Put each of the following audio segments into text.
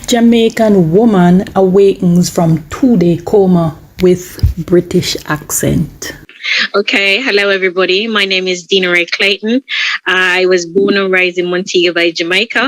Jamaican woman awakens from 2-day coma with British accent. Okay, hello everybody. My name is Deana-Rae Clayton. I was born and raised in Montego Bay, Jamaica.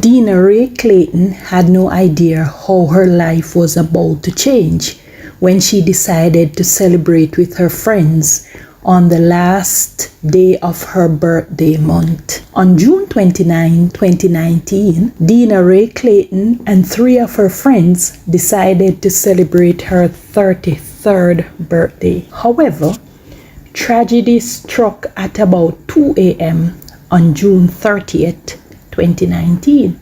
Deana-Rae Clayton had no idea how her life was about to change when she decided to celebrate with her friends on the last day of her birthday month. On June 29, 2019, Deana-Rae Clayton and 3 of her friends decided to celebrate her 33rd birthday. However, tragedy struck at about 2 a.m. on June 30th, 2019,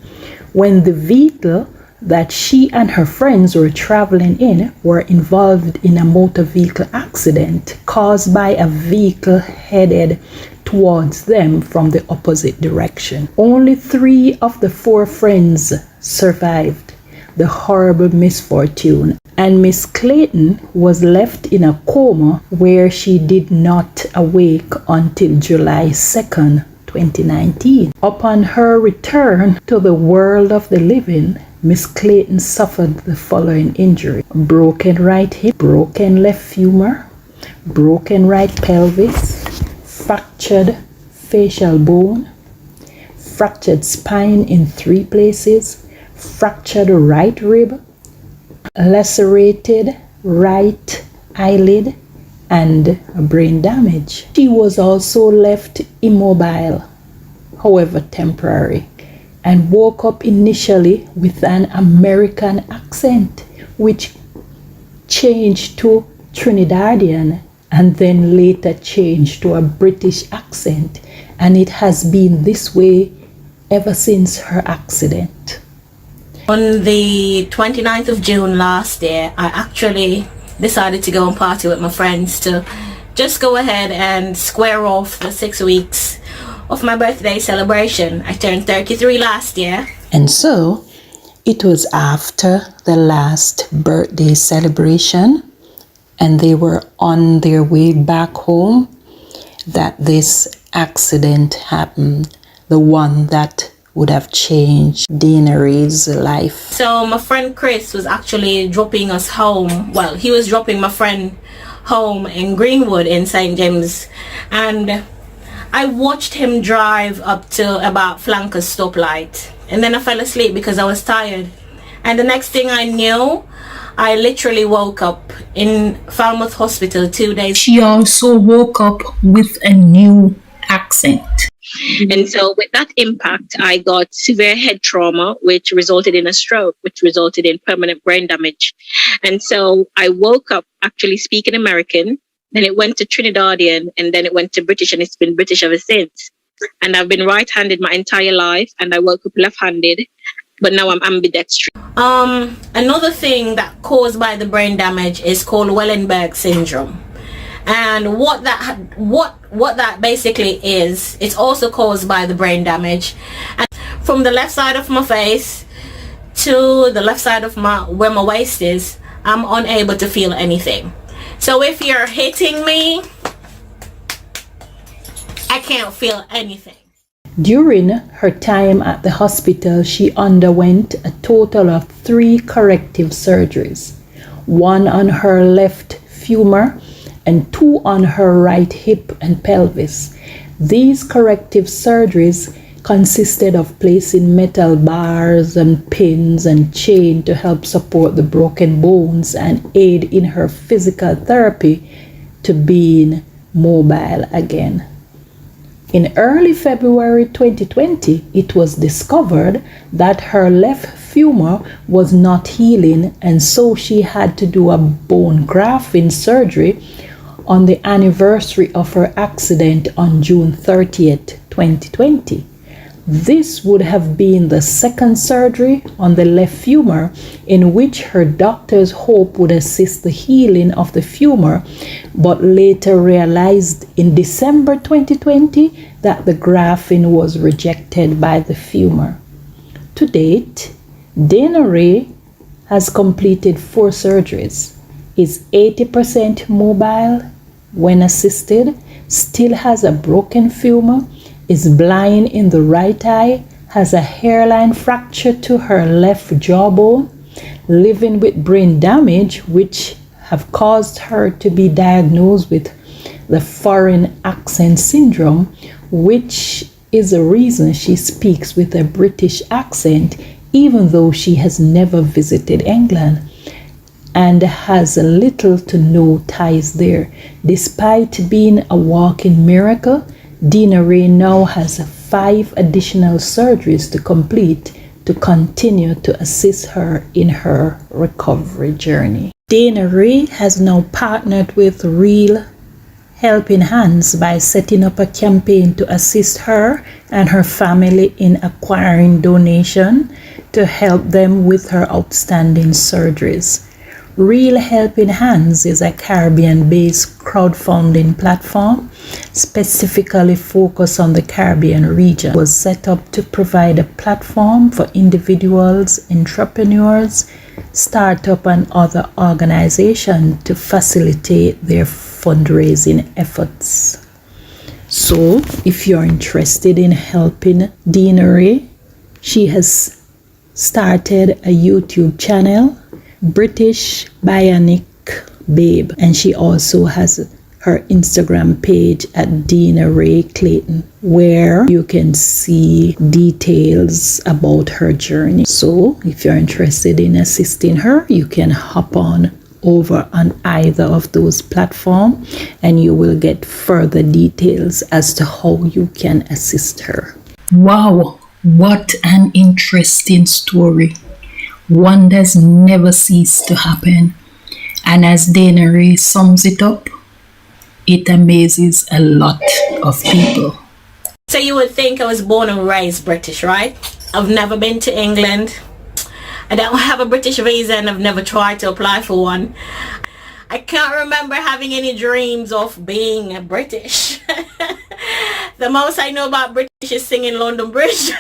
when the vehicle that she and her friends were traveling in were involved in a motor vehicle accident caused by a vehicle headed towards them from the opposite direction. Only 3 of the 4 friends survived the horrible misfortune, and Miss Clayton was left in a coma where she did not awake until July 2nd, 2019. Upon her return to the world of the living, Miss Clayton suffered the following injury: broken right hip, broken left femur, broken right pelvis, fractured facial bone, fractured spine in 3 places, fractured right rib, lacerated right eyelid, and brain damage. She was also left immobile, however temporary, and woke up initially with an American accent, which changed to Trinidadian and then later changed to a British accent, and it has been this way ever since her accident. On the 29th of June last year, I actually decided to go and party with my friends to just go ahead and square off the 6 weeks of my birthday celebration. I turned 33 last year. And so it was after the last birthday celebration and they were on their way back home that this accident happened, the one that would have changed Deana-Rae's life. So my friend Chris was actually dropping us home. Well, he was dropping my friend home in Greenwood in St. James, and I watched him drive up to about Flankers stoplight, and then I fell asleep because I was tired. And the next thing I knew, I literally woke up in Falmouth Hospital 2 days. She also woke up with a new accent. And so with that impact, I got severe head trauma, which resulted in a stroke, which resulted in permanent brain damage. And so I woke up actually speaking American, then it went to Trinidadian, and then it went to British, and it's been British ever since. And I've been right-handed my entire life, and I woke up left-handed, but now I'm ambidextrous. Another thing that caused by the brain damage is called Wellenberg syndrome. And what that basically is, it's also caused by the brain damage. And from the left side of my face to the left side of where my waist is, I'm unable to feel anything. So if you're hitting me, I can't feel anything. During her time at the hospital, she underwent a total of 3 corrective surgeries, 1 on her left femur and 2 on her right hip and pelvis. These corrective surgeries consisted of placing metal bars and pins and chain to help support the broken bones and aid in her physical therapy to being mobile again. In early February 2020, it was discovered that her left femur was not healing, and so she had to do a bone grafting surgery on the anniversary of her accident on June 30th, 2020. This would have been the 2nd surgery on the left femur, in which her doctors hope would assist the healing of the femur, but later realized in December 2020 that the grafting was rejected by the femur. To date, Deana-Rae has completed 4 surgeries, is 80% mobile when assisted, still has a broken femur, is blind in the right eye, has a hairline fracture to her left jawbone, living with brain damage, which have caused her to be diagnosed with the foreign accent syndrome, which is a reason she speaks with a British accent even though she has never visited England and has little to no ties there. Despite being a walking miracle, Deana-Rae now has 5 additional surgeries to complete to continue to assist her in her recovery journey. Deana-Rae has now partnered with Real Helping Hands by setting up a campaign to assist her and her family in acquiring donation to help them with her outstanding surgeries. Real Helping Hands is a Caribbean-based crowdfunding platform specifically focused on the Caribbean region. It was set up to provide a platform for individuals, entrepreneurs, startup and other organizations to facilitate their fundraising efforts. So if you're interested in helping Deana-Rae, she has started a YouTube channel, British Bionic Babe, and she also has her Instagram page at Deana-Rae Clayton, where you can see details about her journey. So if you're interested in assisting her, you can hop on over on either of those platforms and you will get further details as to how you can assist her. Wow, what an interesting story. Wonders never cease to happen. And as Deana-Rae sums it up, it amazes a lot of people. So you would think I was born and raised British, right? I've never been to England. I don't have a British visa and I've never tried to apply for one. I can't remember having any dreams of being British. The most I know about British is singing London Bridge.